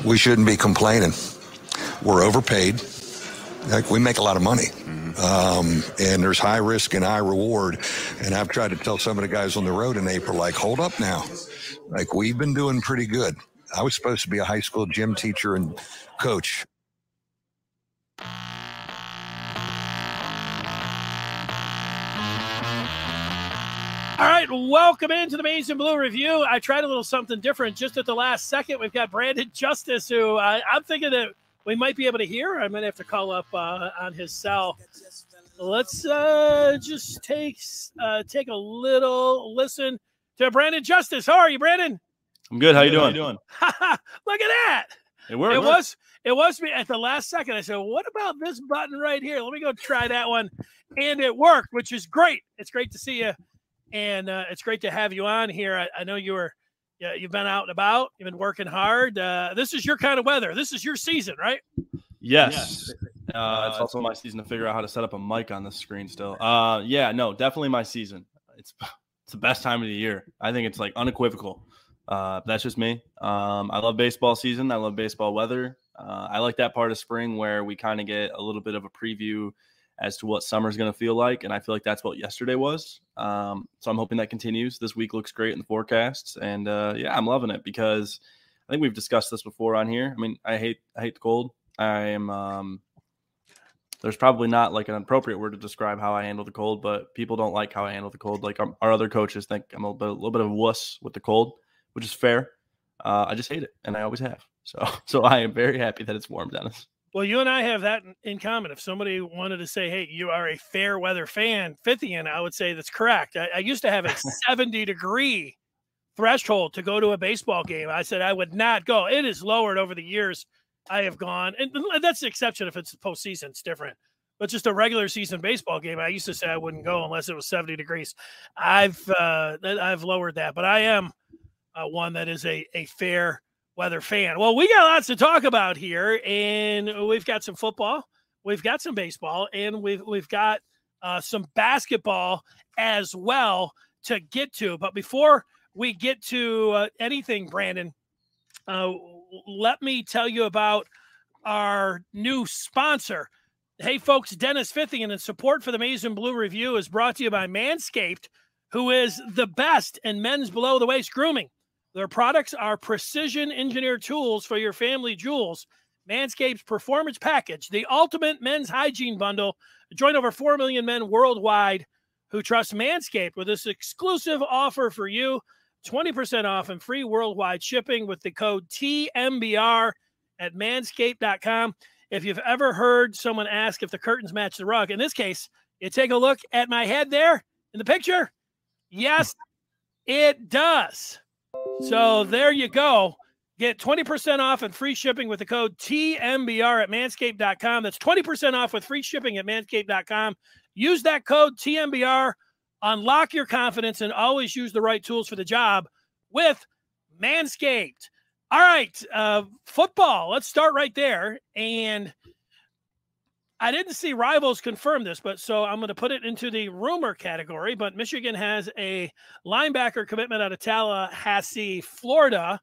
we shouldn't be complaining. We're overpaid. Like, we make a lot of money. And there's high risk and high reward. And I've tried to tell some of the guys on the road in April, like, hold up now. Like, we've been doing pretty good. I was supposed to be a high school gym teacher and coach. All right, welcome into the Maize and Blue Review. I tried a little something different just at the last second. We've got Brandon Justice, who I'm thinking that we might be able to hear. I'm going to have to call up on his cell. Let's just take a little listen to Brandon Justice. How are you, Brandon? I'm good. How you doing? Look at that. It was me at the last second. I said, what about this button right here? Let me go try that one. And it worked, which is great. It's great to see you. And it's great to have you on here. I know you've been out and about. You've been working hard. This is your kind of weather. This is your season, right? Yes. It's also my season to figure out how to set up a mic on the screen still. Definitely my season. It's the best time of the year. I think it's like unequivocal. That's just me. I love baseball season. I love baseball weather. I like that part of spring where we kind of get a little bit of a preview as to what summer's going to feel like. And I feel like that's what yesterday was. So I'm hoping that continues. This week looks great in the forecasts. And I'm loving it because I think we've discussed this before on here. I mean, I hate the cold. There's probably not like an appropriate word to describe how I handle the cold, but people don't like how I handle the cold. Like our other coaches think I'm a little bit of a wuss with the cold, which is fair. I just hate it. And I always have. So I am very happy that it's warm, Dennis. Well, you and I have that in common. If somebody wanted to say, hey, you are a fair weather fan, Fithian, I would say that's correct. I used to have a 70-degree threshold to go to a baseball game. I said I would not go. It is lowered over the years I have gone. And that's the exception if it's postseason. It's different. But just a regular season baseball game, I used to say I wouldn't go unless it was 70 degrees. I've lowered that. But I am one that is a fair weather fan. Well, we got lots to talk about here, and we've got some football, we've got some baseball, and we've got some basketball as well to get to. But before we get to anything, Brandon, let me tell you about our new sponsor. Hey, folks, Dennis Fithian, and support for the Maize and Blue Review is brought to you by Manscaped, who is the best in men's below-the-waist grooming. Their products are precision-engineered tools for your family jewels. Manscaped's Performance Package, the ultimate men's hygiene bundle. Join over 4 million men worldwide who trust Manscaped with this exclusive offer for you. 20% off and free worldwide shipping with the code TMBR at manscaped.com. If you've ever heard someone ask if the curtains match the rug, in this case, you take a look at my head there in the picture. Yes, it does. So there you go. Get 20% off and free shipping with the code TMBR at manscaped.com. That's 20% off with free shipping at manscaped.com. Use that code TMBR. Unlock your confidence and always use the right tools for the job with Manscaped. All right, football. Let's start right there. And I didn't see Rivals confirm this, but so I'm going to put it into the rumor category. But Michigan has a linebacker commitment out of Tallahassee, Florida,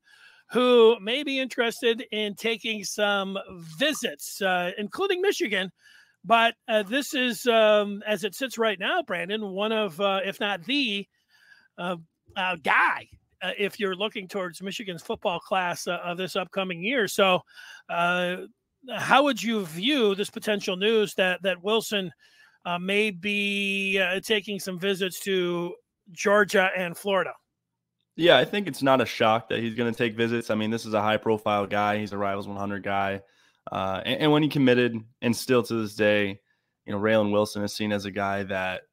who may be interested in taking some visits, including Michigan. But this is, as it sits right now, Brandon, one of, if not the guy, if you're looking towards Michigan's football class of this upcoming year. So how would you view this potential news that Wilson may be taking some visits to Georgia and Florida? Yeah, I think it's not a shock that he's going to take visits. I mean, this is a high-profile guy. He's a Rivals 100 guy. And when he committed, and still to this day, Raylen Wilson is seen as a guy that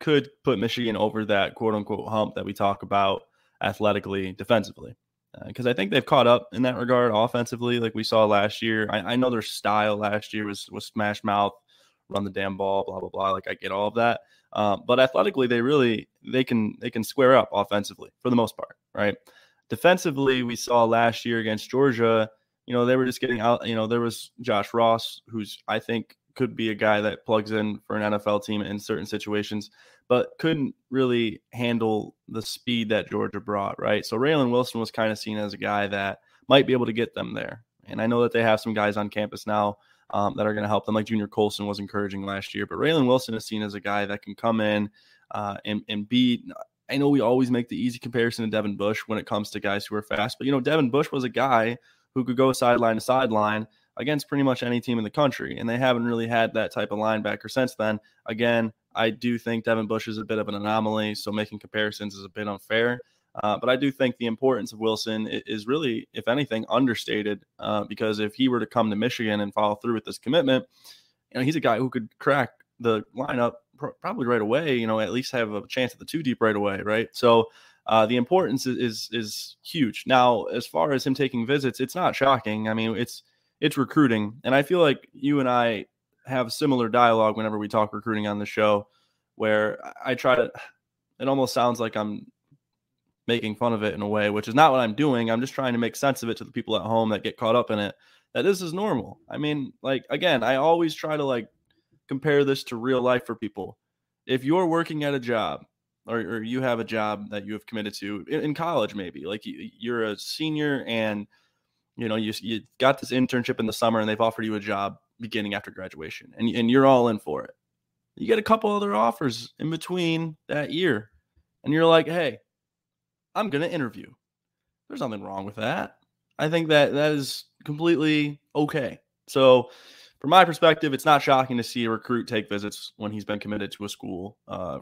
could put Michigan over that quote-unquote hump that we talk about athletically, defensively. Because I think they've caught up in that regard offensively, like we saw last year. I know their style last year was smash mouth, run the damn ball, blah, blah, blah. Like, I get all of that. But athletically, they can square up offensively for the most part, right? Defensively, we saw last year against Georgia, they were just getting out. There was Josh Ross, who's I think could be a guy that plugs in for an NFL team in certain situations, but couldn't really handle the speed that Georgia brought, right? So Raylen Wilson was kind of seen as a guy that might be able to get them there. And I know that they have some guys on campus now that are going to help them, like Junior Colson was encouraging last year. But Raylen Wilson is seen as a guy that can come in and be – I know we always make the easy comparison to Devin Bush when it comes to guys who are fast. But, Devin Bush was a guy who could go sideline to sideline against pretty much any team in the country. And they haven't really had that type of linebacker since then. Again, I do think Devin Bush is a bit of an anomaly, so making comparisons is a bit unfair. But I do think the importance of Wilson is really, if anything, understated because if he were to come to Michigan and follow through with this commitment, he's a guy who could crack the lineup probably right away, at least have a chance at the 2 deep right away, right? So the importance is huge. Now, as far as him taking visits, it's not shocking. I mean, it's recruiting. And I feel like you and I have similar dialogue whenever we talk recruiting on the show, where I try to – it almost sounds like I'm making fun of it in a way, which is not what I'm doing. I'm just trying to make sense of it to the people at home that get caught up in it, that this is normal. I mean, again, I always try to compare this to real life for people. If you're working at a job or you have a job that you have committed to in college, maybe you're a senior and you got this internship in the summer and they've offered you a job beginning after graduation and you're all in for it. You get a couple other offers in between that year and you're like, hey, I'm going to interview. There's nothing wrong with that. I think that is completely okay. So from my perspective, it's not shocking to see a recruit take visits when he's been committed to a school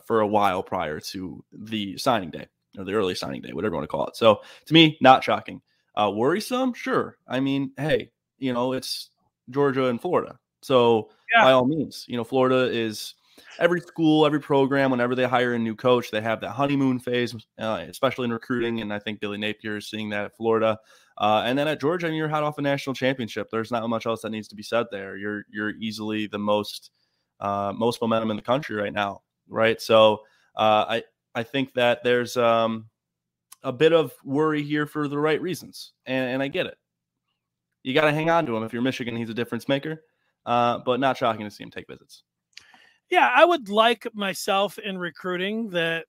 for a while prior to the signing day or the early signing day, whatever you want to call it. So to me, not shocking. Worrisome? Sure. I mean, hey, it's Georgia and Florida. So by all means, Florida is every school, every program, whenever they hire a new coach, they have that honeymoon phase, especially in recruiting. And I think Billy Napier is seeing that at Florida. And then at Georgia, you're hot off a national championship. There's not much else that needs to be said there. You're easily the most momentum in the country right now, right? So I think that there's a bit of worry here for the right reasons, and I get it. You got to hang on to him. If you're Michigan, he's a difference maker, but not shocking to see him take visits. Yeah, I would like myself in recruiting that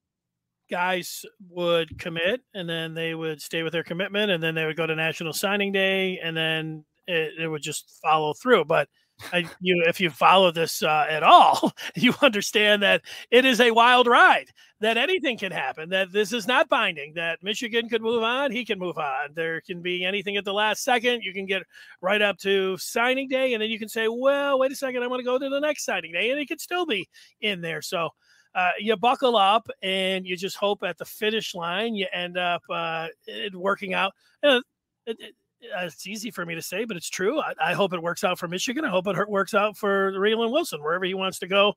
guys would commit and then they would stay with their commitment and then they would go to National Signing Day and then it would just follow through. But if you follow this at all, you understand that it is a wild ride, that anything can happen, that this is not binding, that Michigan could move on, he can move on. There can be anything at the last second. You can get right up to signing day, and then you can say, well, wait a second, I want to go to the next signing day, and it could still be in there. So you buckle up, and you just hope at the finish line you end up working out. It's easy for me to say, but it's true. I hope it works out for Michigan. I hope it works out for Raylen Wilson, wherever he wants to go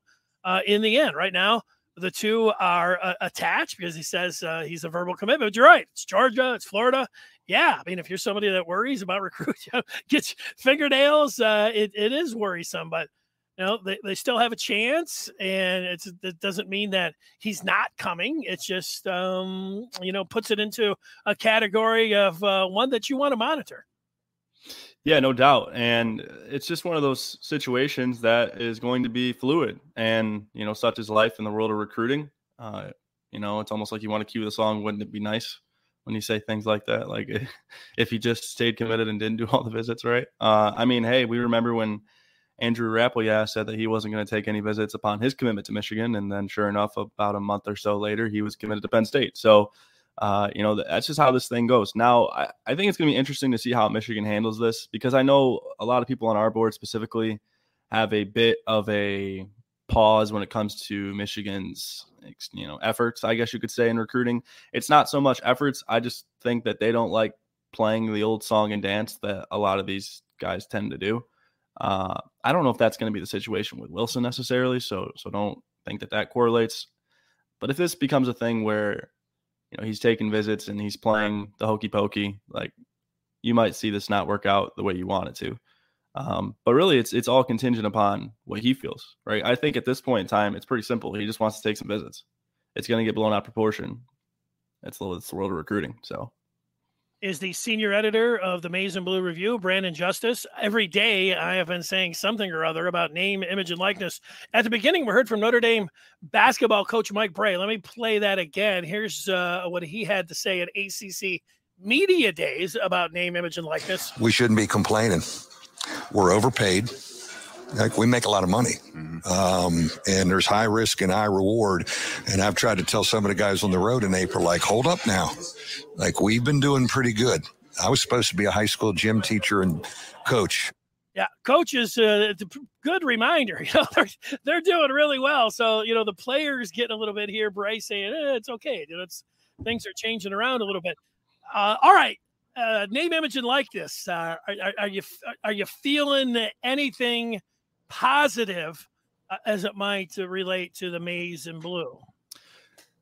in the end. Right now, the two are attached because he says he's a verbal commitment. But you're right. It's Georgia. It's Florida. Yeah. I mean, if you're somebody that worries about recruiting, gets fingernails, it is worrisome. But, they still have a chance. And it doesn't mean that he's not coming. It's just, puts it into a category of one that you want to monitor. Yeah, no doubt. And it's just one of those situations that is going to be fluid. And, such is life in the world of recruiting. It's almost like you want to cue the song, Wouldn't It Be Nice, when you say things like that. Like if he just stayed committed and didn't do all the visits, right? I mean, hey, we remember when Andrew Rappelya said that he wasn't going to take any visits upon his commitment to Michigan. And then sure enough, about a month or so later, he was committed to Penn State. So, that's just how this thing goes. Now, I think it's going to be interesting to see how Michigan handles this, because I know a lot of people on our board specifically have a bit of a pause when it comes to Michigan's, efforts, I guess you could say, in recruiting. It's not so much efforts. I just think that they don't like playing the old song and dance that a lot of these guys tend to do. I don't know if that's going to be the situation with Wilson necessarily, so don't think that correlates. But if this becomes a thing where he's taking visits and he's playing the hokey pokey, you might see this not work out the way you want it to. But really, it's all contingent upon what he feels, right? I think at this point in time, it's pretty simple. He just wants to take some visits. It's going to get blown out of proportion. It's the world of recruiting. So, is the senior editor of the Maize and Blue Review, Brandon Justice. Every day I have been saying something or other about name, image, and likeness. At the beginning, we heard from Notre Dame basketball coach Mike Brey. Let me play that again. Here's what he had to say at ACC media days about name, image, and likeness. We shouldn't be complaining. We're overpaid. Like, we make a lot of money. And there's high risk and high reward. And I've tried to tell some of the guys on the road in April, like, hold up now. Like, we've been doing pretty good. I was supposed to be a high school gym teacher and coach. Yeah, coaches, it's a good reminder. They're doing really well. So, the players getting a little bit here. Bryce saying, it's okay. Things are changing around a little bit. All right. Name, image, and likeness. Are you feeling anything positive as it might relate to the maize and blue?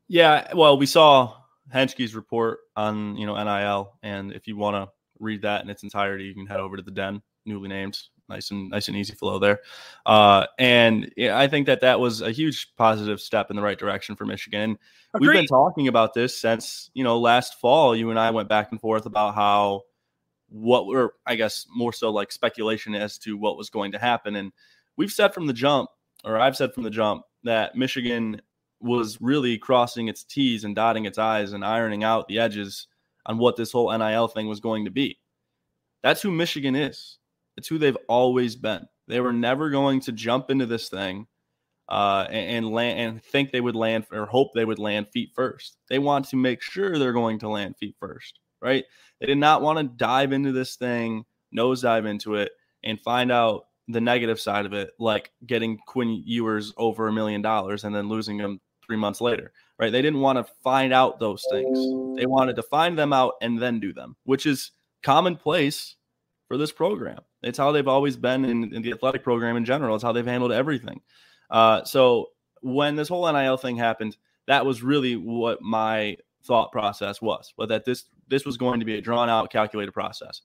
Yeah, well, we saw Henschke's report on NIL, and if you want to read that in its entirety, you can head over to the Den, newly named. Nice and easy flow there. And I think that was a huge positive step in the right direction for Michigan. Agreed. We've been talking about this since, last fall. You and I went back and forth about I guess more so like speculation as to what was going to happen. And I've said from the jump, that Michigan was really crossing its T's and dotting its I's and ironing out the edges on what this whole NIL thing was going to be. That's who Michigan is. It's who they've always been. They were never going to jump into this thing and think they would land or hope they would land feet first. They want to make sure they're going to land feet first, right? They did not want to dive into this thing, nosedive into it, and find out the negative side of it, like getting Quinn Ewers over $1 million and then losing him 3 months later, right? They didn't want to find out those things. They wanted to find them out and then do them, which is commonplace for this program. It's how they've always been in the athletic program in general. It's how they've handled everything. So when this whole NIL thing happened, that was really what my thought process was that this was going to be a drawn out, calculated process.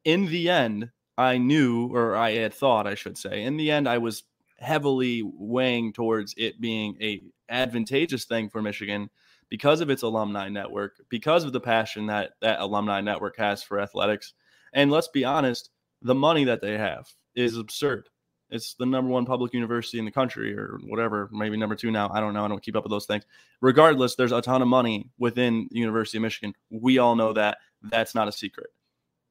In the end, I knew, or I had thought, I should say, in the end, I was heavily weighing towards it being a advantageous thing for Michigan because of its alumni network, because of the passion that alumni network has for athletics. And let's be honest, the money that they have is absurd. It's the number one public university in the country or whatever, maybe number 2 now. I don't know. I don't keep up with those things. Regardless, there's a ton of money within the University of Michigan. We all know that. That's not a secret.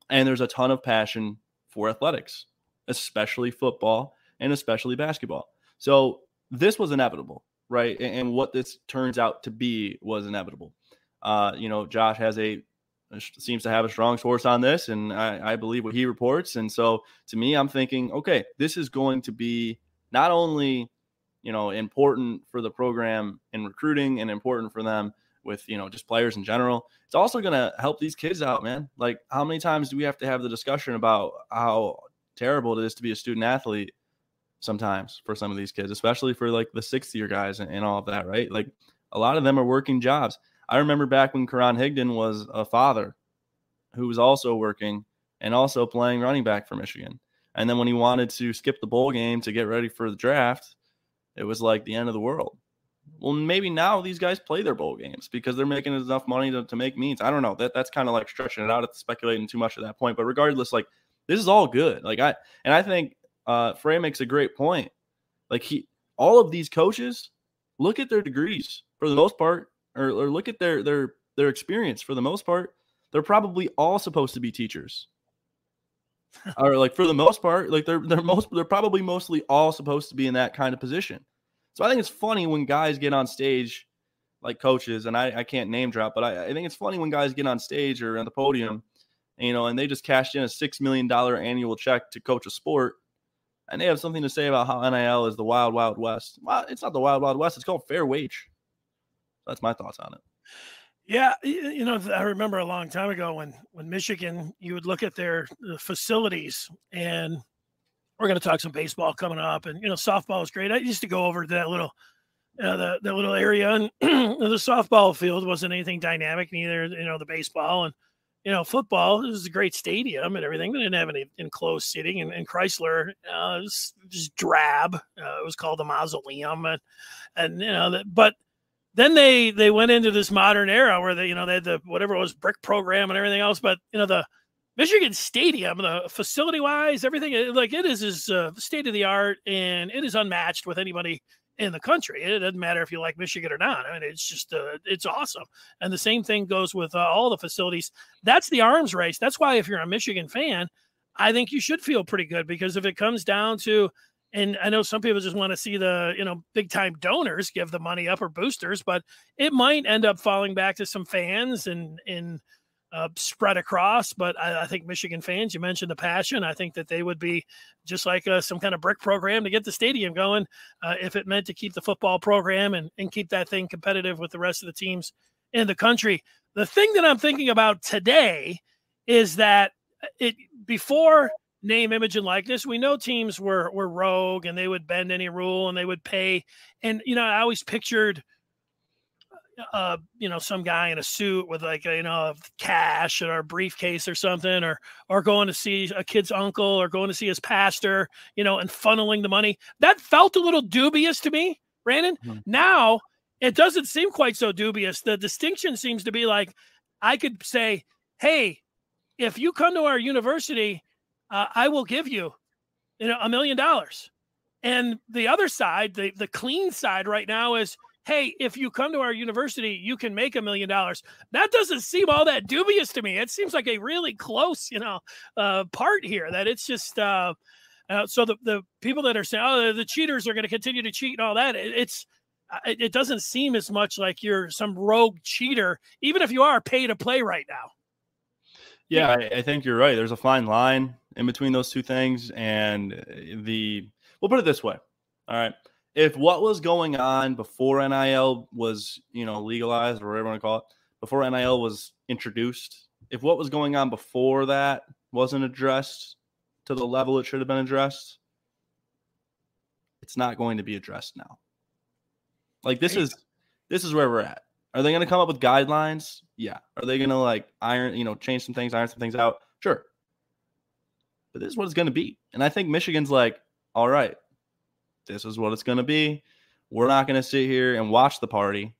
And there's a ton of passion for athletics, especially football and especially basketball. So this was inevitable, right? And what this turns out to be was inevitable. Josh seems to have a strong source on this, and I believe what he reports. And so to me, I'm thinking, okay, this is going to be not only, important for the program in recruiting and important for them with, just players in general. It's also going to help these kids out, man. Like, how many times do we have to have the discussion about how terrible it is to be a student athlete sometimes for some of these kids, especially for like the 6th year guys and all of that, right? Like, a lot of them are working jobs. I remember back when Karan Higdon was a father who was also working and also playing running back for Michigan. And then when he wanted to skip the bowl game to get ready for the draft, it was like the end of the world. Well, maybe now these guys play their bowl games because they're making enough money to make means. I don't know. That's kind of like stretching it out at speculating too much at that point. But regardless, like, this is all good. I think Frey makes a great point. Like, all of these coaches, look at their degrees for the most part. Or look at their experience for the most part. They're probably all supposed to be teachers. Or like for the most part, like they're probably mostly all supposed to be in that kind of position. So I think it's funny when guys get on stage, like coaches, and I can't name drop, but I think it's funny when guys get on stage or on the podium, and they just cashed in a $6 million annual check to coach a sport, and they have something to say about how NIL is the wild, wild west. Well, it's not the wild, wild west. It's called fair wage. That's my thoughts on it. Yeah, I remember a long time ago when Michigan, you would look at their facilities, and we're going to talk some baseball coming up, and softball is great. I used to go over to that little that little area, and the softball field wasn't anything dynamic, neither the baseball, and football. It was a great stadium and everything. They didn't have any enclosed seating, and Chrysler it was just drab. It was called the Mausoleum, but. Then they went into this modern era where they had the whatever it was brick program and everything else. But the Michigan Stadium, the facility wise, everything, like, it is state of the art, and it is unmatched with anybody in the country. It doesn't matter if you like Michigan or not. I mean, it's just, it's awesome. And the same thing goes with all the facilities. That's the arms race. That's why if you're a Michigan fan, I think you should feel pretty good, because if it comes down to, and I know some people just want to see the, big time donors give the money up or boosters, but it might end up falling back to some fans and spread across. But I think Michigan fans, you mentioned the passion. I think that they would be just like some kind of brick program to get the stadium going if it meant to keep the football program and keep that thing competitive with the rest of the teams in the country. The thing that I'm thinking about today is that before name, image, and likeness, we know teams were rogue and they would bend any rule and they would pay. And, I always pictured, some guy in a suit with cash or a briefcase or something, or going to see a kid's uncle or going to see his pastor, and funneling the money. That felt a little dubious to me, Brandon. Mm-hmm. Now it doesn't seem quite so dubious. The distinction seems to be like, I could say, hey, if you come to our university, I will give you, $1 million. And the other side, the clean side right now is, hey, if you come to our university, you can make $1 million. That doesn't seem all that dubious to me. It seems like a really close, part here, that it's just, so the people that are saying, oh, the cheaters are going to continue to cheat and all that, it doesn't seem as much like you're some rogue cheater, even if you are pay to play right now. Yeah, I think you're right. There's a fine line in between those two things. And we'll put it this way. All right. If what was going on before NIL was, legalized, or whatever you want to call it, before NIL was introduced, if what was going on before that wasn't addressed to the level it should have been addressed, it's not going to be addressed now. Like this is where we're at. Are they going to come up with guidelines? Yeah. Are they going to change some things, iron some things out? Sure. But this is what it's going to be. And I think Michigan's like, all right, this is what it's going to be. We're not going to sit here and watch the party.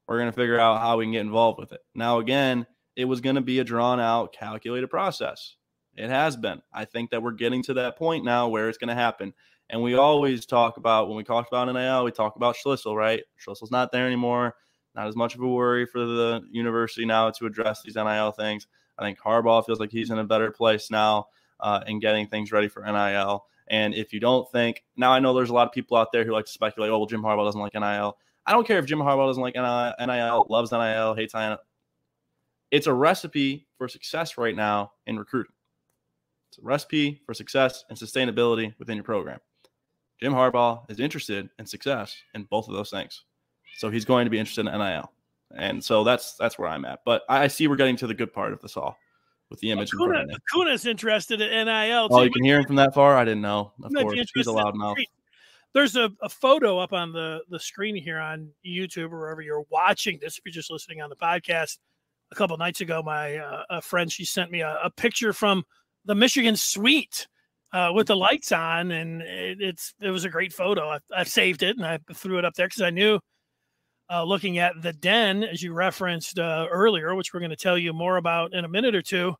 We're going to figure out how we can get involved with it. Now, again, it was going to be a drawn out, calculated process. It has been. I think that we're getting to that point now where it's going to happen. And we always talk about, when we talk about NIL, we talk about Schlissel, right? Schlissel's not there anymore. Not as much of a worry for the university now to address these NIL things. I think Harbaugh feels like he's in a better place now in getting things ready for NIL. And if you don't think – now I know there's a lot of people out there who like to speculate, oh, well, Jim Harbaugh doesn't like NIL. I don't care if Jim Harbaugh doesn't like NIL, loves NIL, hates NIL. It's a recipe for success right now in recruiting. It's a recipe for success and sustainability within your program. Jim Harbaugh is interested in success in both of those things. So he's going to be interested in NIL. And so that's where I'm at. But I see we're getting to the good part of this all with the image. Acuna's interested in NIL. Oh, you can hear him from that far? I didn't know. Of course, he's a loudmouth. There's a photo up on the screen here on YouTube or wherever you're watching this. If you're just listening on the podcast, a couple of nights ago, my a friend, she sent me a picture from the Michigan suite with the lights on, and it was a great photo. I saved it and I threw it up there because I knew, looking at the Den, as you referenced earlier, which we're going to tell you more about in a minute or two,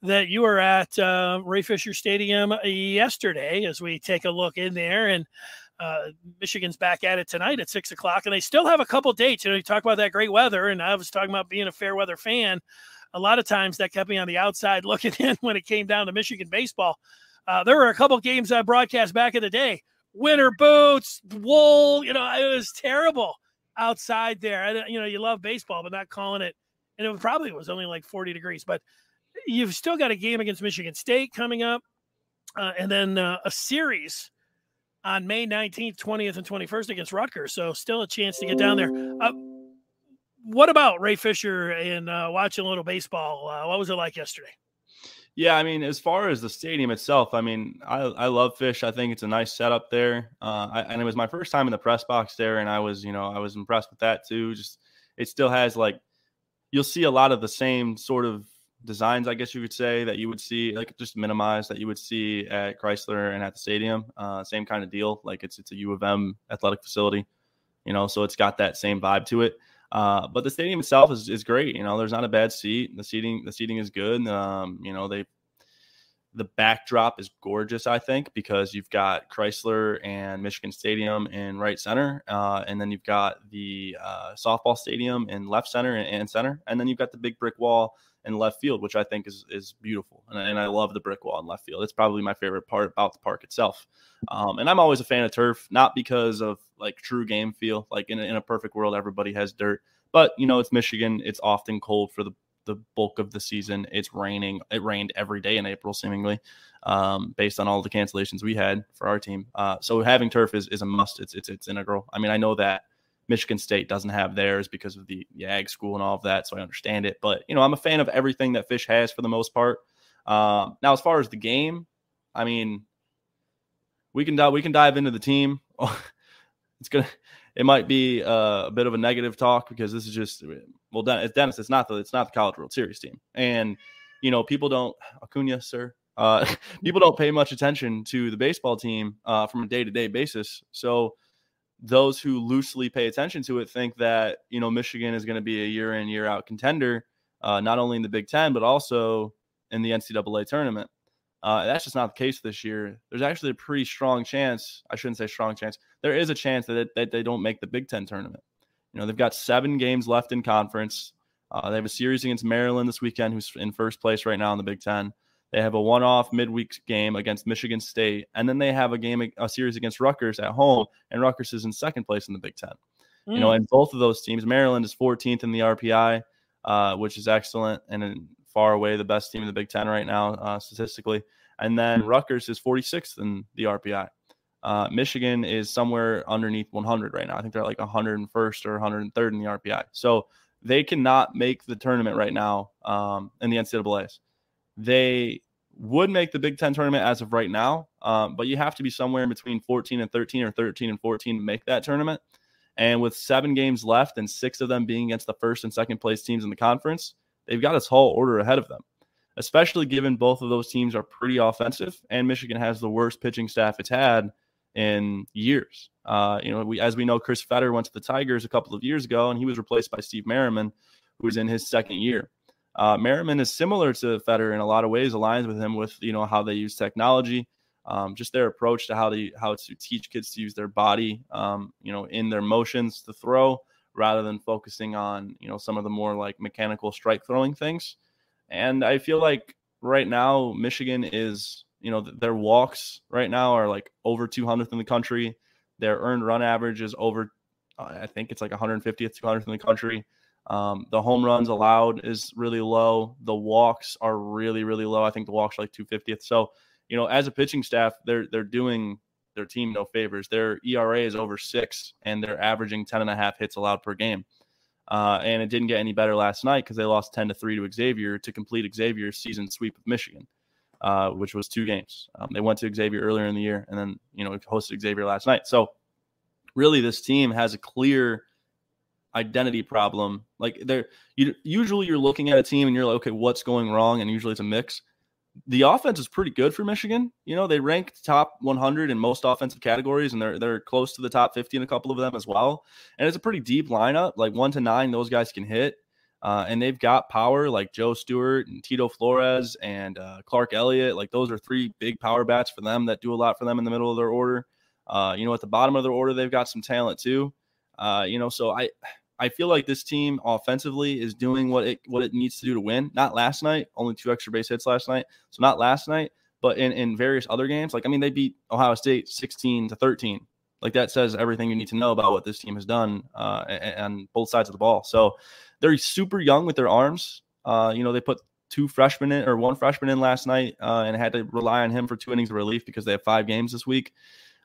that you were at Ray Fisher Stadium yesterday as we take a look in there. And Michigan's back at it tonight at 6 o'clock, and they still have a couple dates. You talk about that great weather, and I was talking about being a fair weather fan. A lot of times that kept me on the outside looking in when it came down to Michigan baseball. There were a couple games I broadcast back in the day. Winter boots, wool, it was terrible outside there. You love baseball, but not calling it. And it probably was only like 40 degrees, but you've still got a game against Michigan State coming up. And then a series on May 19th, 20th, and 21st against Rutgers. So still a chance to get down there. What about Ray Fisher and watching a little baseball? What was it like yesterday? Yeah, I mean, as far as the stadium itself, I mean, I love Fish. I think it's a nice setup there. And it was my first time in the press box there, and I was impressed with that too. Just it still has you'll see a lot of the same sort of designs, I guess you could say, that you would see, just minimized, that you would see at Chrysler and at the stadium. Same kind of deal. It's a U of M athletic facility, so it's got that same vibe to it. But the stadium itself is great. There's not a bad seat. The seating is good. the backdrop is gorgeous, I think, because you've got Chrysler and Michigan Stadium in right center, and then you've got the softball stadium in left center and center, and then you've got the big brick wall in left field, which I think is beautiful, and I love the brick wall in left field. It's probably my favorite part about the park itself. And I'm always a fan of turf, not because of like true game feel. Like in a perfect world, everybody has dirt, but it's Michigan. It's often cold for the bulk of the season. It's raining. It rained every day in April, seemingly, based on all the cancellations we had for our team. So having turf is a must. It's integral. I mean, I know that Michigan State doesn't have theirs because of the ag school and all of that, so I understand it. But I'm a fan of everything that Fish has for the most part. Now, as far as the game, I mean, we can dive into the team. It might be a bit of a negative talk because this is just, well, Dennis, it's not the College World Series team. And, people don't, Acuna, sir, people don't pay much attention to the baseball team from a day-to-day basis. So those who loosely pay attention to it think that, Michigan is going to be a year in, year out contender, not only in the Big Ten, but also in the NCAA tournament. That's just not the case this year. There's actually a pretty strong chance. I shouldn't say strong chance. There is a chance that they don't make the Big Ten tournament. They've got 7 games left in conference. They have a series against Maryland this weekend, who's in first place right now in the Big Ten. They have a one-off midweek game against Michigan State, and then they have a series against Rutgers at home, and Rutgers is in second place in the Big Ten. And both of those teams, Maryland is 14th in the RPI, which is excellent, and far away the best team in the Big Ten right now, statistically. And then Rutgers is 46th in the RPI. Michigan is somewhere underneath 100 right now. I think they're like 101st or 103rd in the RPI. So they cannot make the tournament right now in the NCAAs. They would make the Big Ten tournament as of right now, but you have to be somewhere in between 14 and 13 or 13 and 14 to make that tournament. And with 7 games left and 6 of them being against the first and second place teams in the conference, they've got a tall order ahead of them, especially given both of those teams are pretty offensive and Michigan has the worst pitching staff it's had in years. As we know, Chris Fetter went to the Tigers a couple of years ago, and he was replaced by Steve Merriman, who was in his second year. Merriman is similar to Fetter in a lot of ways, aligns with him with, how they use technology, just their approach to how to teach kids to use their body, in their motions to throw, rather than focusing on, some of the more like mechanical strike throwing things. And I feel like right now, Michigan is, their walks right now are like over 200th in the country. Their earned run average is over, I think it's like 150th, 200th in the country. The home runs allowed is really low. The walks are really, really low. I think the walks are like 250th. So, as a pitching staff, they're doing their team no favors. Their ERA is over 6, and they're averaging 10.5 hits allowed per game. And it didn't get any better last night because they lost 10-3 to Xavier to complete Xavier's season sweep of Michigan, which was 2 games. They went to Xavier earlier in the year and then, hosted Xavier last night. So really this team has a clear identity problem. Like usually you're looking at a team and you're like, okay, what's going wrong? And usually it's a mix. The offense is pretty good for Michigan. They rank top 100 in most offensive categories, and they're close to the top 50 in a couple of them as well. And it's a pretty deep lineup, like 1 to 9. Those guys can hit, and they've got power like Joe Stewart and Tito Flores and Clark Elliott. Like those are 3 big power bats for them that do a lot for them in the middle of their order. At the bottom of their order, they've got some talent too. So I feel like this team offensively is doing what it needs to do to win. Not last night, only 2 extra base hits last night. So not last night, but in various other games. Like, they beat Ohio State 16-13. Like that says everything you need to know about what this team has done on both sides of the ball. So they're super young with their arms. They put 2 freshmen in or 1 freshman in last night and had to rely on him for 2 innings of relief because they have 5 games this week.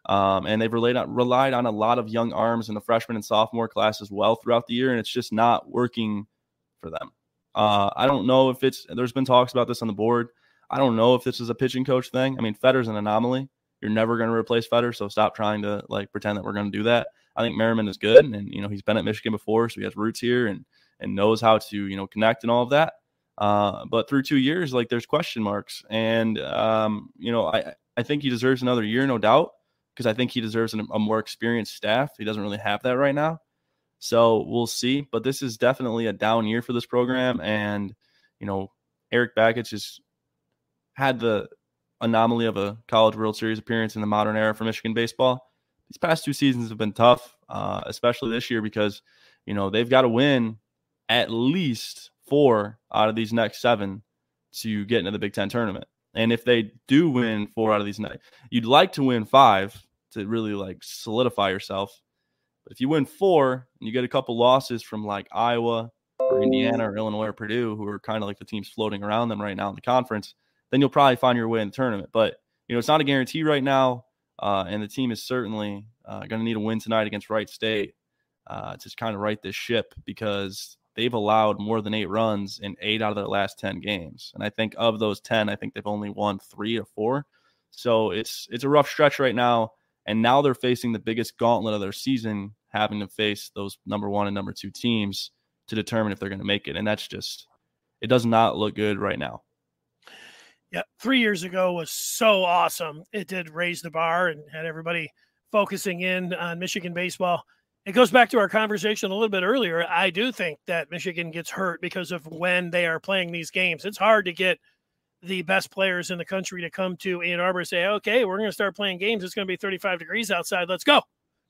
And they've relied on a lot of young arms in the freshman and sophomore class as well throughout the year, and it's just not working for them. I don't know if there's been talks about this on the board. I don't know if this is a pitching coach thing. Fetter's an anomaly. You're never going to replace Fetter, so stop trying to pretend that we're going to do that. I think Merriman is good, and he's been at Michigan before, so he has roots here and knows how to connect and all of that. But through 2 years, there's question marks, and I think he deserves another year, no doubt, because I think he deserves a more experienced staff. He doesn't really have that right now. So we'll see. But this is definitely a down year for this program. And, Eric Bakich has had the anomaly of a College World Series appearance in the modern era for Michigan baseball. These past 2 seasons have been tough, especially this year because, they've got to win at least 4 out of these next 7 to get into the Big Ten tournament. And if they do win 4 out of these 9, you'd like to win 5 to really solidify yourself. But if you win 4 and you get a couple losses from Iowa or Indiana or Illinois or Purdue, who are kind of like the teams floating around them right now in the conference, then you'll probably find your way in the tournament. But, it's not a guarantee right now. And the team is certainly going to need a win tonight against Wright State to just kind of right this ship, because they've allowed more than 8 runs in 8 out of their last 10 games. And I think of those 10, I think they've only won 3 or 4. So it's a rough stretch right now. And now they're facing the biggest gauntlet of their season, having to face those number 1 and number 2 teams to determine if they're going to make it. And that's just, it does not look good right now. Yeah, 3 years ago was so awesome. It did raise the bar and had everybody focusing in on Michigan baseball. It goes back to our conversation a little bit earlier. I do think that Michigan gets hurt because of when they are playing these games. It's hard to get the best players in the country to come to Ann Arbor and say, okay, we're going to start playing games. It's going to be 35 degrees outside. Let's go.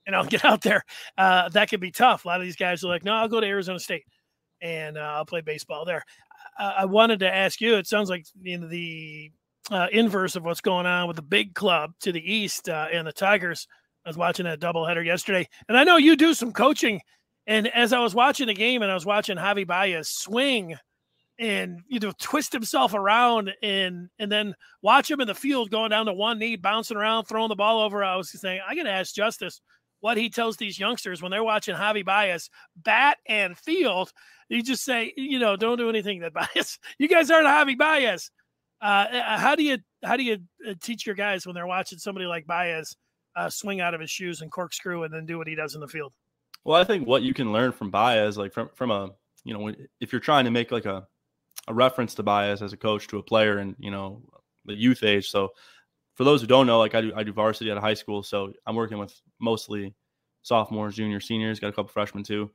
And I'll get out there. That could be tough. A lot of these guys are like, no, I'll go to Arizona State and I'll play baseball there. I wanted to ask you, it sounds like the inverse of what's going on with the big club to the east and the Tigers. I was watching that doubleheader yesterday, and I know you do some coaching. And as I was watching the game and I was watching Javier Baez swing and, twist himself around and then watch him in the field going down to one knee, bouncing around, throwing the ball over, I was saying, I got to ask Justice what he tells these youngsters when they're watching Javier Baez bat and field. You just say, don't do anything that Baez. You guys aren't Javier Baez. How do you teach your guys when they're watching somebody like Baez swing out of his shoes and corkscrew and then do what he does in the field? Well, I think what you can learn from Baez, from a, if you're trying to make a reference to Baez as a coach to a player and, the youth age. So for those who don't know, I do varsity at a high school. So I'm working with mostly sophomores, juniors, seniors, got a couple freshmen too.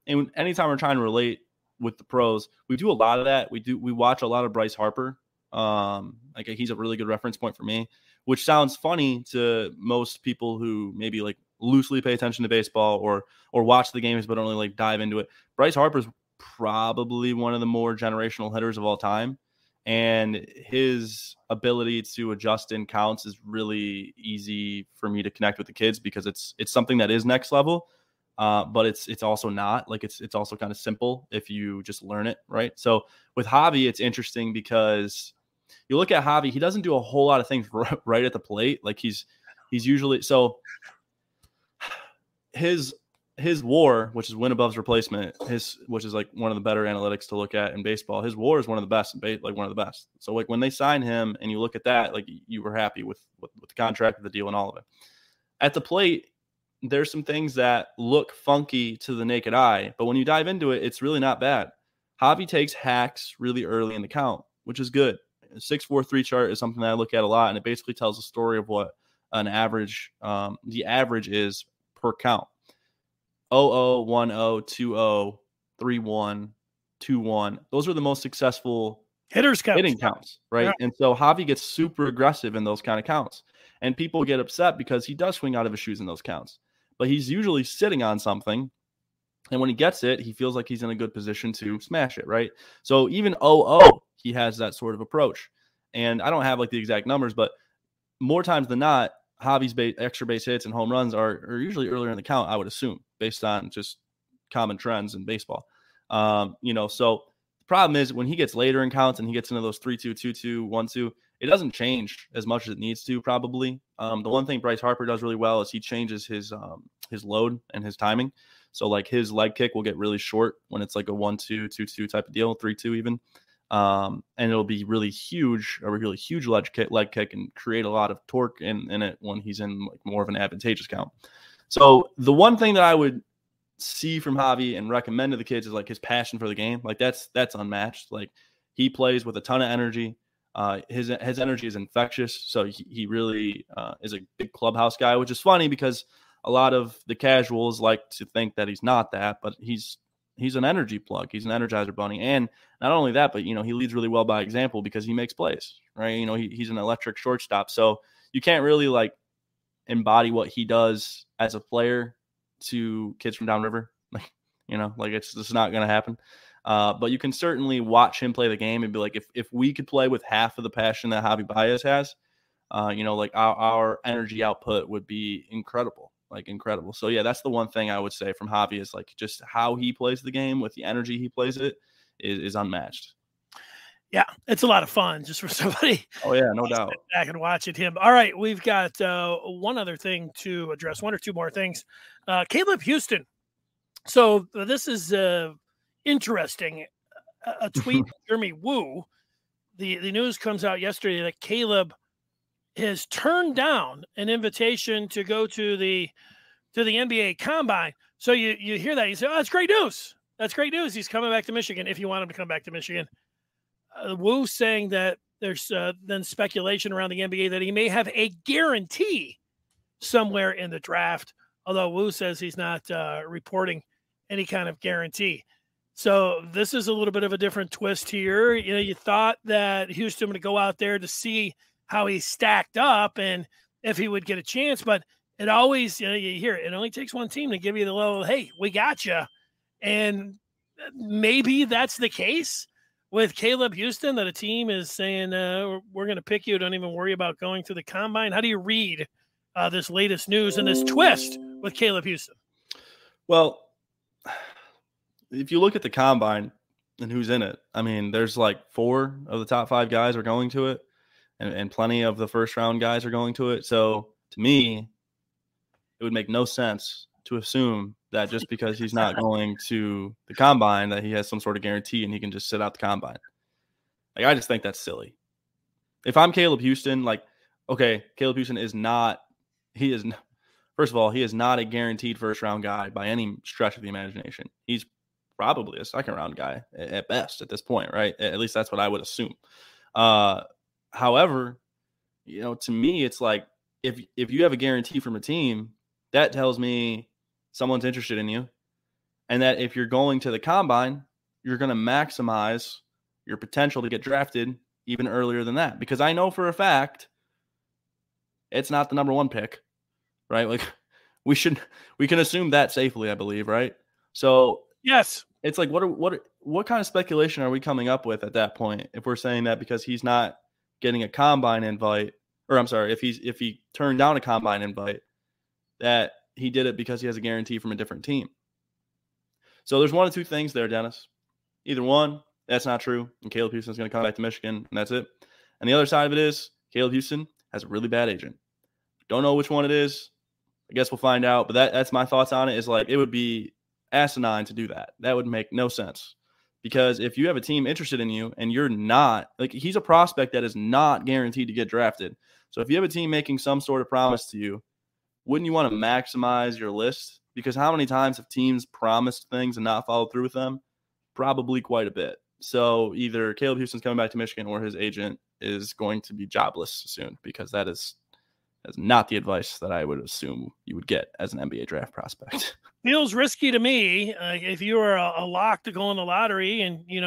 And anytime we're trying to relate with the pros, we do a lot of that. We watch a lot of Bryce Harper. He's a really good reference point for me, which sounds funny to most people who maybe loosely pay attention to baseball or watch the games but don't really dive into it. Bryce Harper's probably one of the more generational hitters of all time, and his ability to adjust in counts is really easy for me to connect with the kids because it's something that is next level. But it's also not it's also kind of simple if you just learn it, right? So with Javi, it's interesting because you look at Javi, he doesn't do a whole lot of things right at the plate. He's usually, so his WAR, which is win above's replacement, which is one of the better analytics to look at in baseball. His WAR is one of the best, one of the best. So when they sign him and you look at that, you were happy with the contract, the deal, and all of it. At the plate, there's some things that look funky to the naked eye, but when you dive into it, it's really not bad. Javi takes hacks really early in the count, which is good. A 6-4-3 chart is something that I look at a lot, and it basically tells a story of what an average, the average is per count. 0-0, 1-0, 2-0, 3-1, 2-1. Those are the most successful hitting counts, right? Yeah. And so Javi gets super aggressive in those kind of counts, and people get upset because he does swing out of his shoes in those counts. But he's usually sitting on something, and when he gets it, he feels like he's in a good position to smash it, right? So even 0-0, he has that sort of approach. And I don't have the exact numbers, but more times than not, Javi's extra base hits and home runs are usually earlier in the count, I would assume, based on just common trends in baseball. So the problem is when he gets later in counts and he gets into those 3-2, 2-2, 1-2, it doesn't change as much as it needs to, probably. The one thing Bryce Harper does really well is he changes his load and his timing. So his leg kick will get really short when it's a 1-2, 2-2 type of deal, 3-2 even. And it'll be really huge, a really huge leg kick and create a lot of torque in it when he's in more of an advantageous count. So the one thing that I would see from Javi and recommend to the kids is his passion for the game. That's unmatched. He plays with a ton of energy. His energy is infectious. So he really is a big clubhouse guy, which is funny because a lot of the casuals like to think that he's not that, but he's he's an energy plug. He's an energizer bunny. And not only that, but, he leads really well by example because he makes plays, right? He's an electric shortstop. So you can't really embody what he does as a player to kids from downriver. It's just not going to happen. But you can certainly watch him play the game and be like, if we could play with half of the passion that Javier Baez has, our energy output would be incredible. Incredible. So yeah, that's the one thing I would say from Javi is just how he plays the game with the energy he plays it is unmatched. Yeah, it's a lot of fun just for somebody. Oh yeah, no doubt. Back and watching him. All right, we've got one other thing to address, one or two more things. Caleb Houstan. So this is interesting. A tweet from Jeremy Woo. The news comes out yesterday that Caleb has turned down an invitation to go to the NBA Combine. So you hear that, you say, "Oh, that's great news. That's great news. He's coming back to Michigan if you want him to come back to Michigan." Woo saying that there's then speculation around the NBA that he may have a guarantee somewhere in the draft, although Woo says he's not reporting any kind of guarantee. So this is a little bit of a different twist here. You thought that Houstan would go out there to see how he stacked up and if he would get a chance, but it always, you hear it only takes one team to give you the little, hey, we got you. And maybe that's the case with Caleb Houstan, that a team is saying, we're going to pick you. Don't even worry about going to the Combine. How do you read this latest news and this twist with Caleb Houstan? Well, if you look at the Combine and who's in it, I mean, there's 4 of the top 5 guys are going to it. And plenty of the first round guys are going to it. So to me, it would make no sense to assume that just because he's not going to the Combine that he has some sort of guarantee and he can just sit out the Combine. I just think that's silly. If I'm Caleb Houstan, okay, Caleb Houstan first of all, he is not a guaranteed first round guy by any stretch of the imagination. He's probably a second round guy at best at this point, right? At least that's what I would assume. However, to me, it's if you have a guarantee from a team, that tells me someone's interested in you, and that if you're going to the Combine, you're going to maximize your potential to get drafted even earlier than that. Because I know for a fact it's not the number 1 pick, right? We can assume that safely, I believe, right? So yes, it's what kind of speculation are we coming up with at that point if we're saying that because he's not getting a Combine invite, or I'm sorry, if he turned down a Combine invite, that he did it because he has a guarantee from a different team. So there's one of two things there, Dennis. Either one, that's not true, and Caleb Houston's going to come back to Michigan, and that's it. And the other side of it is Caleb Houstan has a really bad agent. Don't know which one it is. I guess we'll find out. But that's my thoughts on it. Is it would be asinine to do that. That would make no sense. Because if you have a team interested in you and you're not, he's a prospect that is not guaranteed to get drafted. So if you have a team making some sort of promise to you, wouldn't you want to maximize your list? Because how many times have teams promised things and not followed through with them? Probably quite a bit. So either Caleb Houston's coming back to Michigan or his agent is going to be jobless soon, because that's not the advice that I would assume you would get as an NBA draft prospect. Feels risky to me. If you were a lock to go in the lottery and you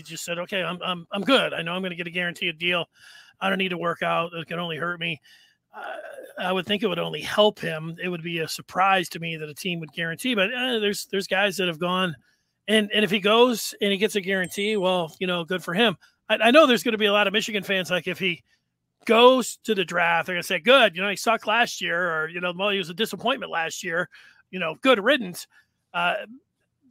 just said, okay, I'm good. I know I'm going to get a guaranteed deal. I don't need to work out. It can only hurt me. I would think it would only help him. It would be a surprise to me that a team would guarantee. But there's guys that have gone, and if he goes and he gets a guarantee, well, good for him. I know there's going to be a lot of Michigan fans, if he goes to the draft, they're going to say, good, he sucked last year, or, well, he was a disappointment last year, good riddance.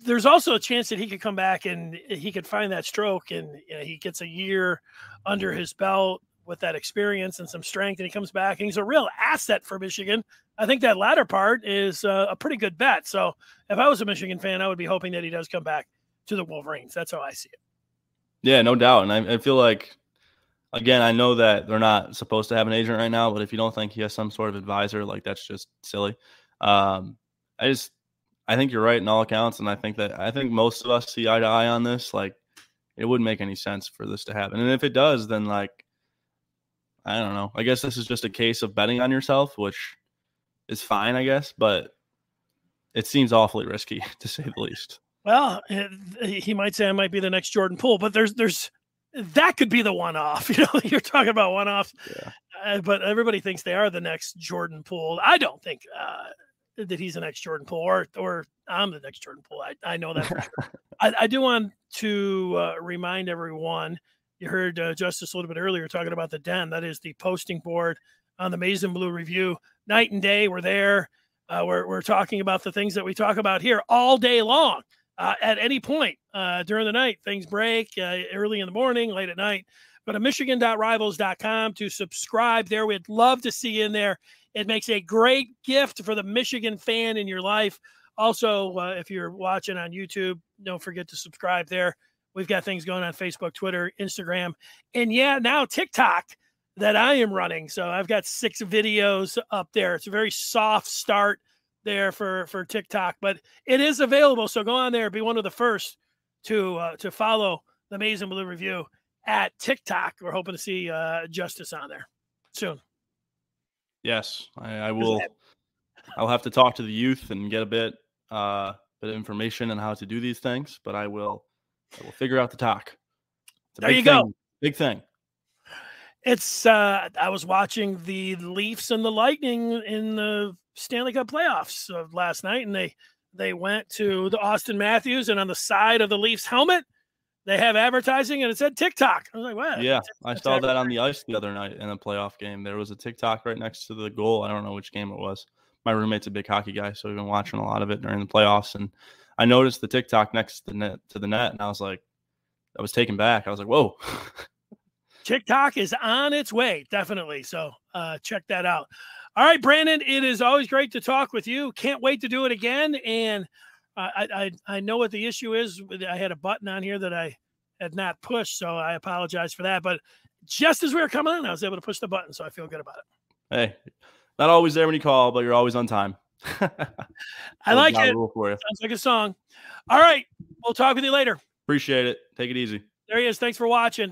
There's also a chance that he could come back and he could find that stroke, and he gets a year under his belt with that experience and some strength, and he comes back and he's a real asset for Michigan. I think that latter part is a pretty good bet. So if I was a Michigan fan, I would be hoping that he does come back to the Wolverines. That's how I see it. Yeah, no doubt. And I feel like, again, I know that they're not supposed to have an agent right now, but if you don't think he has some sort of advisor, that's just silly. I think you're right in all accounts, and I think most of us see eye to eye on this. It wouldn't make any sense for this to happen, and if it does, then I don't know. I guess this is just a case of betting on yourself, which is fine, I guess, but it seems awfully risky to say the least. Well, he might say I might be the next Jordan Poole, but there's that could be the one-off. You know, you're talking about one-offs, but everybody thinks they are the next Jordan Poole. I don't think that he's the next Jordan Poole, or I'm the next Jordan Poole. I know that for sure. I do want to remind everyone. You heard Justice a little bit earlier talking about the Den. That is the posting board on the Maize and Blue Review. Night and day, we're there. We're talking about the things that we talk about here all day long. At any point during the night, things break early in the morning, late at night. Go to michigan.rivals.com to subscribe there. We'd love to see you in there. It makes a great gift for the Michigan fan in your life. Also, if you're watching on YouTube, don't forget to subscribe there. We've got things going on Facebook, Twitter, Instagram, and now TikTok that I am running. So I've got 6 videos up there. It's a very soft start there for TikTok, but it is available. So go on there, be one of the first to follow the Maize and Blue Review at TikTok. We're hoping to see Justice on there soon. Yes, I will. I'll have to talk to the youth and get a bit of information on how to do these things, but I will figure out the talk. There you go. Big thing. It's I was watching the Leafs and the Lightning in the Stanley Cup playoffs last night, and they went to the Austin Matthews, and on the side of the Leafs helmet, they have advertising, and it said TikTok. I was like, wow. Yeah, I saw that on the ice the other night in a playoff game. There was a TikTok right next to the goal. I don't know which game it was. My roommate's a big hockey guy, so we've been watching a lot of it during the playoffs, and I noticed the TikTok next to the net, and I was taken back. I was like, whoa. TikTok is on its way, definitely. So check that out. All right, Brandon, it is always great to talk with you. Can't wait to do it again. And I know what the issue is. I had a button on here that I had not pushed, so I apologize for that. But just as we were coming in, I was able to push the button, so I feel good about it. Hey, not always there when you call, but you're always on time. I like it. Sounds like a song. All right, we'll talk with you later. Appreciate it. Take it easy. There he is. Thanks for watching.